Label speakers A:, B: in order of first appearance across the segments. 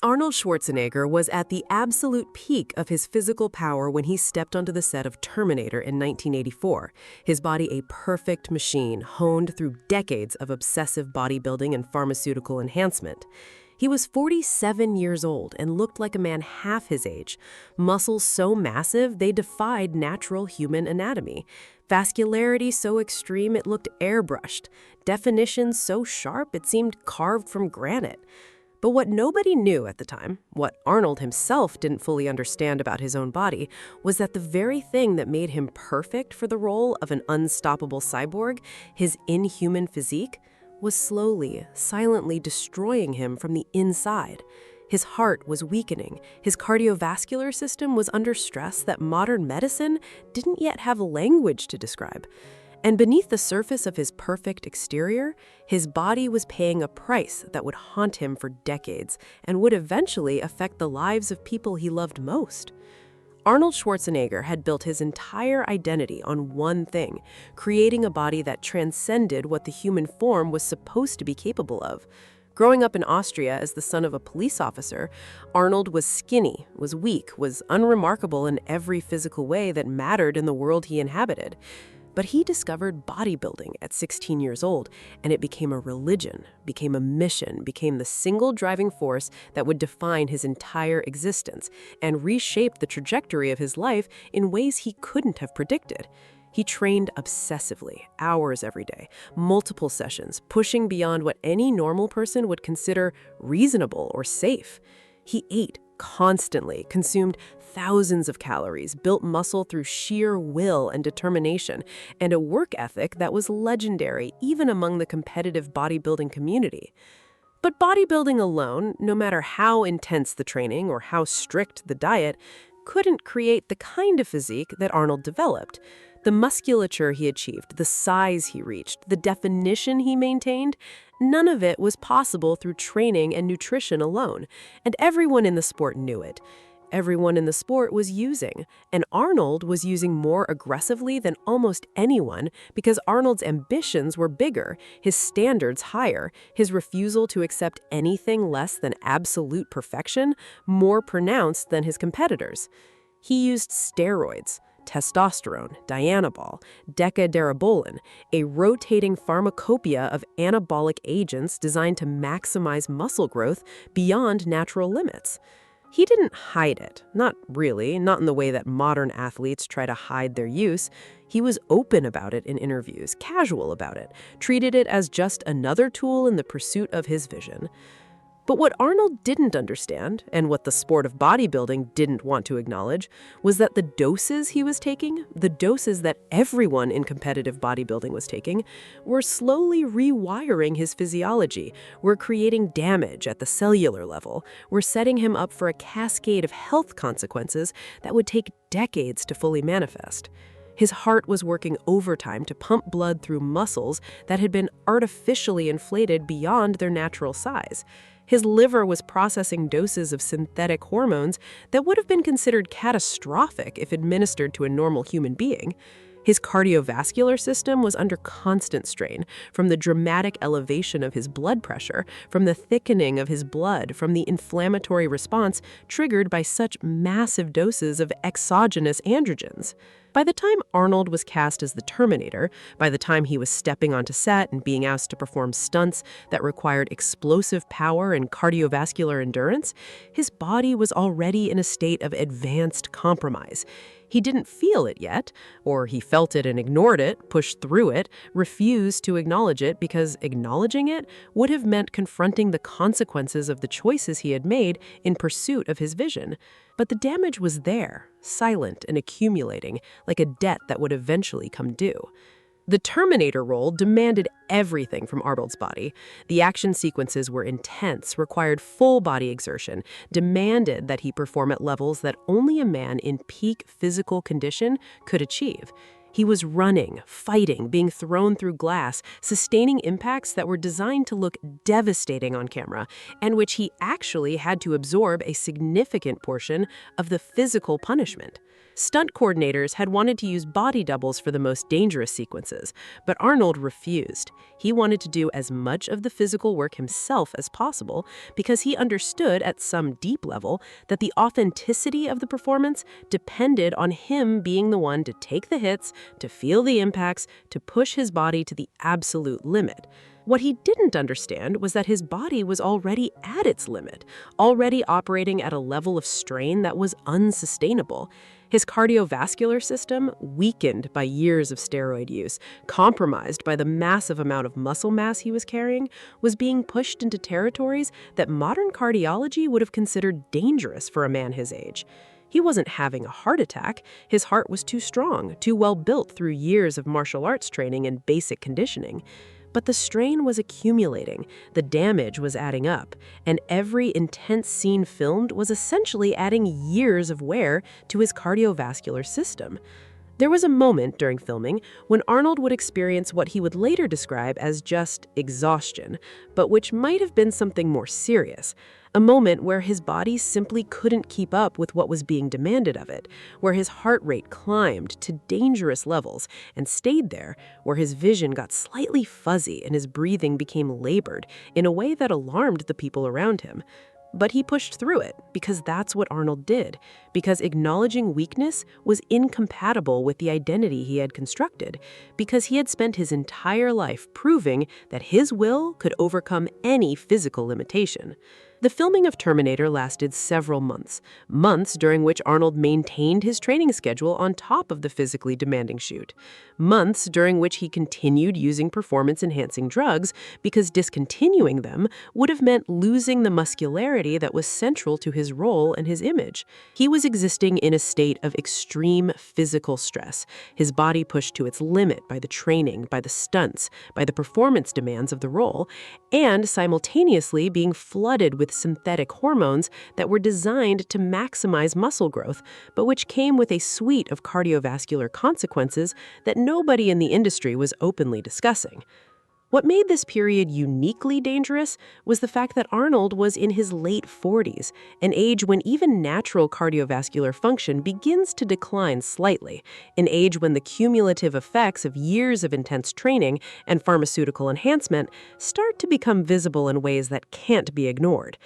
A: Arnold Schwarzenegger was at the absolute peak of his physical power when he stepped onto the set of Terminator in 1984, his body a perfect machine honed through decades of obsessive bodybuilding and pharmaceutical enhancement. He was 47 years old and looked like a man half his age, muscles so massive they defied natural human anatomy, vascularity so extreme it looked airbrushed, definition so sharp it seemed carved from granite. But what nobody knew at the time, what Arnold himself didn't fully understand about his own body, was that the very thing that made him perfect for the role of an unstoppable cyborg, his inhuman physique, was slowly, silently destroying him from the inside. His heart was weakening, his cardiovascular system was under stress that modern medicine didn't yet have language to describe. And beneath the surface of his perfect exterior, his body was paying a price that would haunt him for decades and would eventually affect the lives of people he loved most. Arnold Schwarzenegger had built his entire identity on one thing, creating a body that transcended what the human form was supposed to be capable of. Growing up in Austria as the son of a police officer, Arnold was skinny, was weak, was unremarkable in every physical way that mattered in the world he inhabited. But he discovered bodybuilding at 16 years old, and it became a religion, became a mission, became the single driving force that would define his entire existence and reshape the trajectory of his life in ways he couldn't have predicted. He trained obsessively, hours every day, multiple sessions, pushing beyond what any normal person would consider reasonable or safe. He ate constantly, consumed thousands of calories, built muscle through sheer will and determination, and a work ethic that was legendary even among the competitive bodybuilding community. But bodybuilding alone, no matter how intense the training or how strict the diet, couldn't create the kind of physique that Arnold developed. The musculature he achieved, the size he reached, the definition he maintained, none of it was possible through training and nutrition alone, and everyone in the sport knew it. Everyone in the sport was using, and Arnold was using more aggressively than almost anyone because Arnold's ambitions were bigger, his standards higher, his refusal to accept anything less than absolute perfection more pronounced than his competitors. He used steroids, testosterone, dianabol, decaderabolin, a rotating pharmacopoeia of anabolic agents designed to maximize muscle growth beyond natural limits. He didn't hide it, not really, not in the way that modern athletes try to hide their use. He was open about it in interviews, casual about it, treated it as just another tool in the pursuit of his vision. But what Arnold didn't understand, and what the sport of bodybuilding didn't want to acknowledge, was that the doses he was taking, the doses that everyone in competitive bodybuilding was taking, were slowly rewiring his physiology, were creating damage at the cellular level, were setting him up for a cascade of health consequences that would take decades to fully manifest. His heart was working overtime to pump blood through muscles that had been artificially inflated beyond their natural size. His liver was processing doses of synthetic hormones that would have been considered catastrophic if administered to a normal human being. His cardiovascular system was under constant strain from the dramatic elevation of his blood pressure, from the thickening of his blood, from the inflammatory response triggered by such massive doses of exogenous androgens. By the time Arnold was cast as the Terminator, by the time he was stepping onto set and being asked to perform stunts that required explosive power and cardiovascular endurance, his body was already in a state of advanced compromise. He didn't feel it yet, or he felt it and ignored it, pushed through it, refused to acknowledge it because acknowledging it would have meant confronting the consequences of the choices he had made in pursuit of his vision. But the damage was there, silent and accumulating, like a debt that would eventually come due. The Terminator role demanded everything from Arnold's body. The action sequences were intense, required full body exertion, demanded that he perform at levels that only a man in peak physical condition could achieve. He was running, fighting, being thrown through glass, sustaining impacts that were designed to look devastating on camera, and which he actually had to absorb a significant portion of the physical punishment. Stunt coordinators had wanted to use body doubles for the most dangerous sequences, but Arnold refused. He wanted to do as much of the physical work himself as possible because he understood at some deep level that the authenticity of the performance depended on him being the one to take the hits, to feel the impacts, to push his body to the absolute limit. What he didn't understand was that his body was already at its limit, already operating at a level of strain that was unsustainable. His cardiovascular system, weakened by years of steroid use, compromised by the massive amount of muscle mass he was carrying, was being pushed into territories that modern cardiology would have considered dangerous for a man his age. He wasn't having a heart attack. His heart was too strong, too well built through years of martial arts training and basic conditioning. But the strain was accumulating, the damage was adding up, and every intense scene filmed was essentially adding years of wear to his cardiovascular system. There was a moment during filming when Arnold would experience what he would later describe as just exhaustion, but which might have been something more serious. A moment where his body simply couldn't keep up with what was being demanded of it, where his heart rate climbed to dangerous levels and stayed there, where his vision got slightly fuzzy and his breathing became labored in a way that alarmed the people around him. But he pushed through it because that's what Arnold did, because acknowledging weakness was incompatible with the identity he had constructed, because he had spent his entire life proving that his will could overcome any physical limitation. The filming of Terminator lasted several months during which Arnold maintained his training schedule on top of the physically demanding shoot. Months during which he continued using performance-enhancing drugs because discontinuing them would have meant losing the muscularity that was central to his role and his image. He was existing in a state of extreme physical stress, his body pushed to its limit by the training, by the stunts, by the performance demands of the role, and simultaneously being flooded with synthetic hormones that were designed to maximize muscle growth, but which came with a suite of cardiovascular consequences that nobody in the industry was openly discussing. What made this period uniquely dangerous was the fact that Arnold was in his late 40s, an age when even natural cardiovascular function begins to decline slightly, an age when the cumulative effects of years of intense training and pharmaceutical enhancement start to become visible in ways that can't be ignored.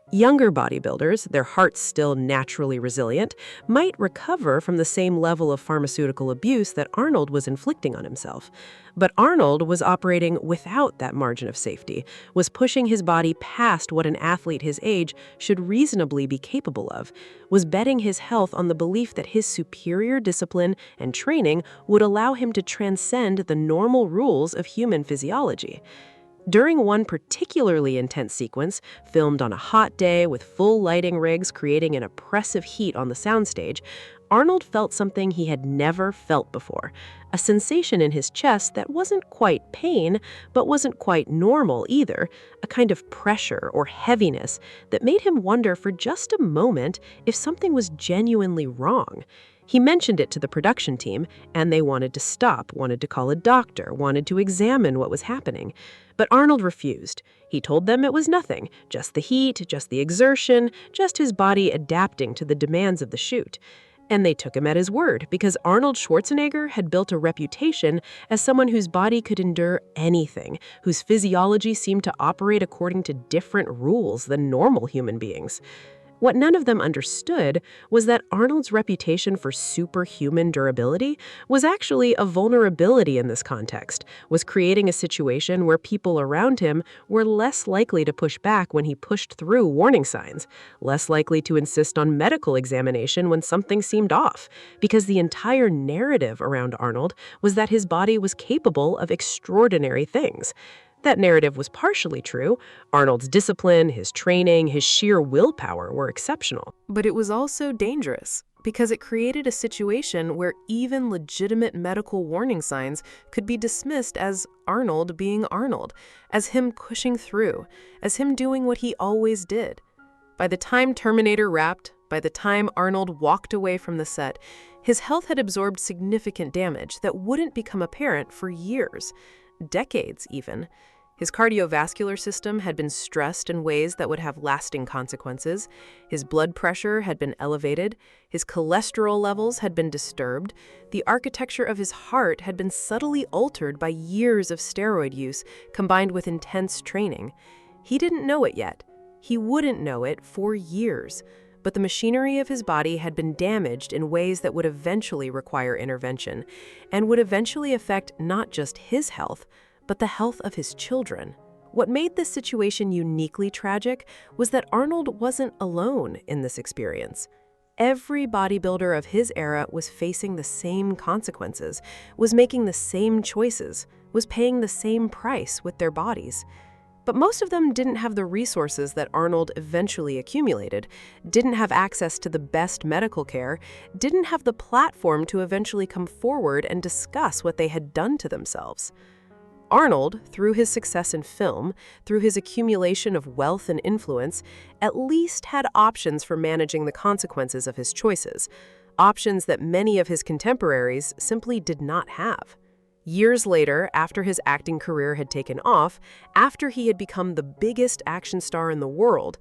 A: Younger bodybuilders, their hearts still naturally resilient, might recover from the same level of pharmaceutical abuse that Arnold was inflicting on himself. But Arnold was operating without that margin of safety, was pushing his body past what an athlete his age should reasonably be capable of, was betting his health on the belief that his superior discipline and training would allow him to transcend the normal rules of human physiology. During one particularly intense sequence, filmed on a hot day with full lighting rigs creating an oppressive heat on the soundstage, Arnold felt something he had never felt before, a sensation in his chest that wasn't quite pain, but wasn't quite normal either, a kind of pressure or heaviness that made him wonder for just a moment if something was genuinely wrong. He mentioned it to the production team, and they wanted to stop, wanted to call a doctor, wanted to examine what was happening. But Arnold refused. He told them it was nothing, just the heat, just the exertion, just his body adapting to the demands of the shoot. And they took him at his word, because Arnold Schwarzenegger had built a reputation as someone whose body could endure anything, whose physiology seemed to operate according to different rules than normal human beings. What none of them understood was that Arnold's reputation for superhuman durability was actually a vulnerability in this context, was creating a situation where people around him were less likely to push back when he pushed through warning signs, less likely to insist on medical examination when something seemed off, because the entire narrative around Arnold was that his body was capable of extraordinary things. That narrative was partially true. Arnold's discipline, his training, his sheer willpower were exceptional. But it was also dangerous, because it created a situation where even legitimate medical warning signs could be dismissed as Arnold being Arnold, as him pushing through, as him doing what he always did. By the time Terminator wrapped, by the time Arnold walked away from the set, his health had absorbed significant damage that wouldn't become apparent for years, decades even. His cardiovascular system had been stressed in ways that would have lasting consequences. His blood pressure had been elevated. His cholesterol levels had been disturbed. The architecture of his heart had been subtly altered by years of steroid use combined with intense training. He didn't know it yet. He wouldn't know it for years. But the machinery of his body had been damaged in ways that would eventually require intervention and would eventually affect not just his health, but the health of his children. What made this situation uniquely tragic was that Arnold wasn't alone in this experience. Every bodybuilder of his era was facing the same consequences, was making the same choices, was paying the same price with their bodies. But most of them didn't have the resources that Arnold eventually accumulated, didn't have access to the best medical care, didn't have the platform to eventually come forward and discuss what they had done to themselves. Arnold, through his success in film, through his accumulation of wealth and influence, at least had options for managing the consequences of his choices, options that many of his contemporaries simply did not have. Years later, after his acting career had taken off, after he had become the biggest action star in the world,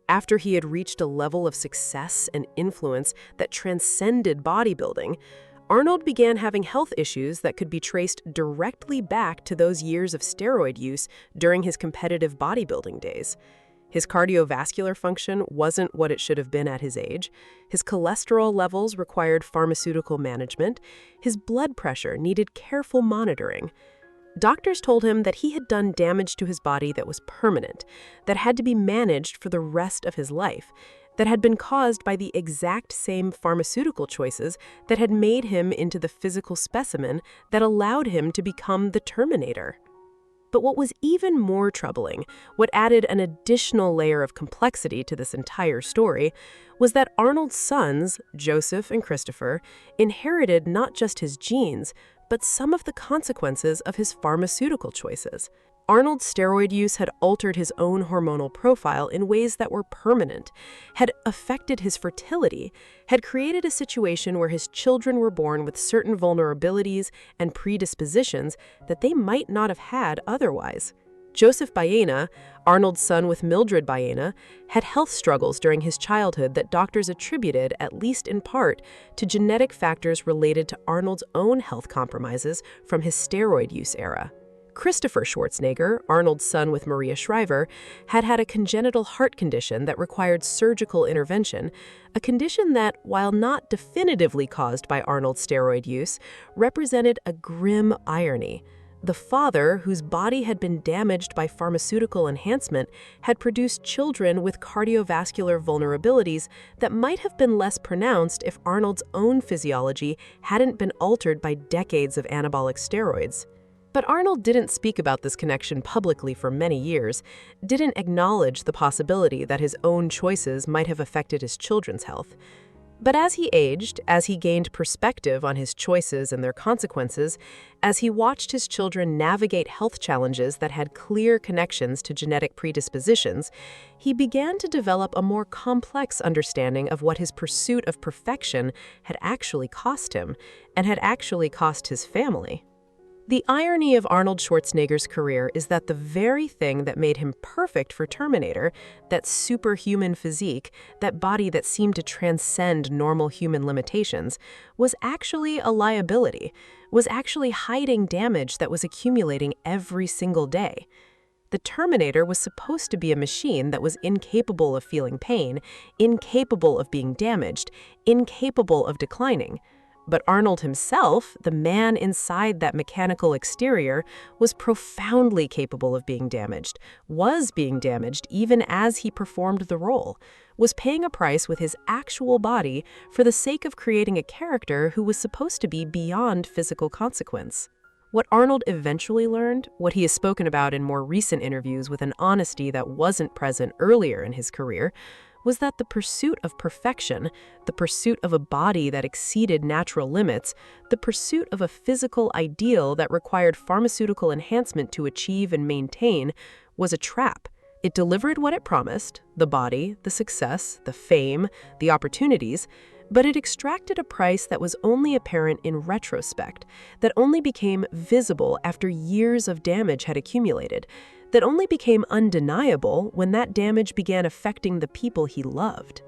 A: after he had reached a level of success and influence that transcended bodybuilding, Arnold began having health issues that could be traced directly back to those years of steroid use during his competitive bodybuilding days. His cardiovascular function wasn't what it should have been at his age. His cholesterol levels required pharmaceutical management. His blood pressure needed careful monitoring. Doctors told him that he had done damage to his body that was permanent, that had to be managed for the rest of his life, that had been caused by the exact same pharmaceutical choices that had made him into the physical specimen that allowed him to become the Terminator. But what was even more troubling, what added an additional layer of complexity to this entire story, was that Arnold's sons, Joseph and Christopher, inherited not just his genes, but some of the consequences of his pharmaceutical choices. Arnold's steroid use had altered his own hormonal profile in ways that were permanent, had affected his fertility, had created a situation where his children were born with certain vulnerabilities and predispositions that they might not have had otherwise. Joseph Baena, Arnold's son with Mildred Baena, had health struggles during his childhood that doctors attributed, at least in part, to genetic factors related to Arnold's own health compromises from his steroid use era. Christopher Schwarzenegger, Arnold's son with Maria Shriver, had had a congenital heart condition that required surgical intervention, a condition that, while not definitively caused by Arnold's steroid use, represented a grim irony. The father, whose body had been damaged by pharmaceutical enhancement, had produced children with cardiovascular vulnerabilities that might have been less pronounced if Arnold's own physiology hadn't been altered by decades of anabolic steroids. But Arnold didn't speak about this connection publicly for many years, didn't acknowledge the possibility that his own choices might have affected his children's health. But as he aged, as he gained perspective on his choices and their consequences, as he watched his children navigate health challenges that had clear connections to genetic predispositions, he began to develop a more complex understanding of what his pursuit of perfection had actually cost him, and had actually cost his family. The irony of Arnold Schwarzenegger's career is that the very thing that made him perfect for Terminator, that superhuman physique, that body that seemed to transcend normal human limitations, was actually a liability, was actually hiding damage that was accumulating every single day. The Terminator was supposed to be a machine that was incapable of feeling pain, incapable of being damaged, incapable of declining. But Arnold himself, the man inside that mechanical exterior, was profoundly capable of being damaged, was being damaged even as he performed the role, was paying a price with his actual body for the sake of creating a character who was supposed to be beyond physical consequence. What Arnold eventually learned, what he has spoken about in more recent interviews with an honesty that wasn't present earlier in his career, was that the pursuit of perfection, the pursuit of a body that exceeded natural limits, the pursuit of a physical ideal that required pharmaceutical enhancement to achieve and maintain, was a trap. It delivered what it promised, the body, the success, the fame, the opportunities, but it extracted a price that was only apparent in retrospect, that only became visible after years of damage had accumulated, that only became undeniable when that damage began affecting the people he loved.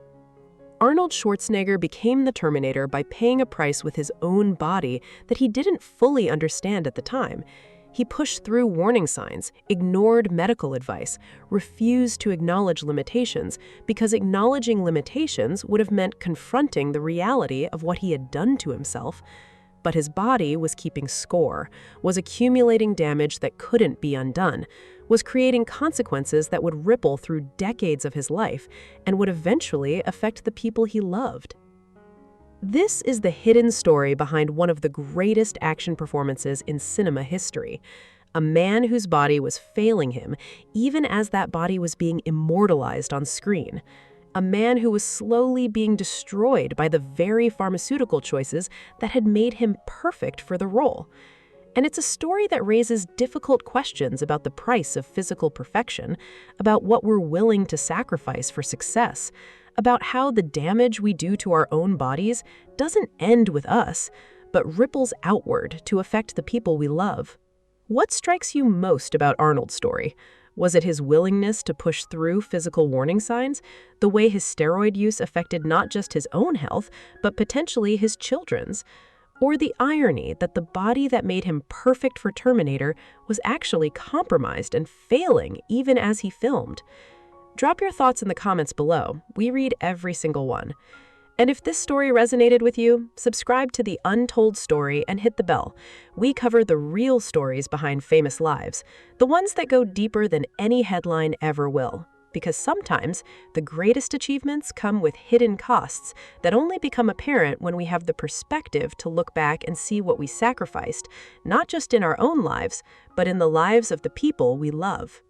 A: Arnold Schwarzenegger became the Terminator by paying a price with his own body that he didn't fully understand at the time. He pushed through warning signs, ignored medical advice, refused to acknowledge limitations because acknowledging limitations would have meant confronting the reality of what he had done to himself. But his body was keeping score, was accumulating damage that couldn't be undone, was creating consequences that would ripple through decades of his life and would eventually affect the people he loved. This is the hidden story behind one of the greatest action performances in cinema history. A man whose body was failing him, even as that body was being immortalized on screen. A man who was slowly being destroyed by the very pharmaceutical choices that had made him perfect for the role. And it's a story that raises difficult questions about the price of physical perfection, about what we're willing to sacrifice for success, about how the damage we do to our own bodies doesn't end with us, but ripples outward to affect the people we love. What strikes you most about Arnold's story? Was it his willingness to push through physical warning signs, the way his steroid use affected not just his own health, but potentially his children's? Or the irony that the body that made him perfect for Terminator was actually compromised and failing even as he filmed? Drop your thoughts in the comments below. We read every single one. And if this story resonated with you, subscribe to The Untold Story and hit the bell. We cover the real stories behind famous lives, the ones that go deeper than any headline ever will. Because sometimes the greatest achievements come with hidden costs that only become apparent when we have the perspective to look back and see what we sacrificed, not just in our own lives, but in the lives of the people we love.